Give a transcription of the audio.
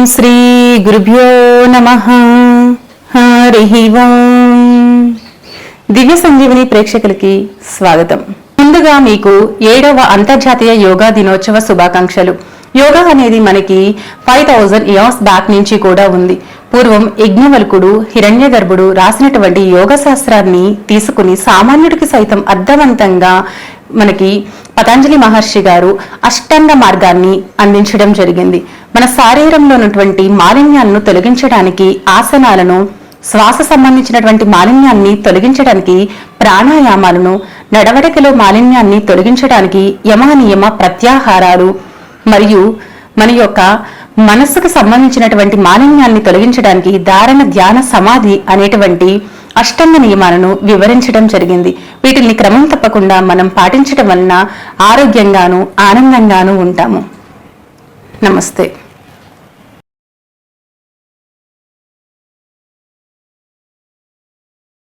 శ్రీ గురుభ్యో నమః. హరి ఓం. దివ్య సంజీవని ప్రేక్షకులకి స్వాగతం. ముందుగా మీకు 7వ అంతర్జాతీయ యోగా దినోత్సవ శుభాకాంక్షలు. యోగా అనేది మనకి 5000 ఇయర్స్ బ్యాక్ నుంచి కూడా ఉంది. పూర్వం యజ్ఞవల్కుడు, హిరణ్యగర్భుడు రాసినటువంటి యోగ శాస్త్రాన్ని తీసుకుని సామాన్యుడికి సైతం అర్థవంతంగా మనకి పతంజలి మహర్షి గారు అష్టాంగ మార్గాన్ని అందించడం జరిగింది. మన శరీరంలో ఉన్నటువంటి మాలిన్యాలను తొలగించడానికి ఆసనాలను, శ్వాస సంబంధించినటువంటి మాలిన్యాన్ని తొలగించడానికి ప్రాణాయామాలను, నడవడికలో మాలిన్యాన్ని తొలగించడానికి యమ నియమ ప్రత్యాహారాలు మరియు మన యొక్క మనస్సుకు సంబంధించినటువంటి మాలిన్యాన్ని తొలగించడానికి ధారణ, ధ్యాన, సమాధి అనేటువంటి అష్టాంగ నియమాలను వివరించడం జరిగింది. వీటిని క్రమం తప్పకుండా మనం పాటించడం వలన ఆరోగ్యంగాను ఆనందంగాను ఉంటాము. నమస్తే.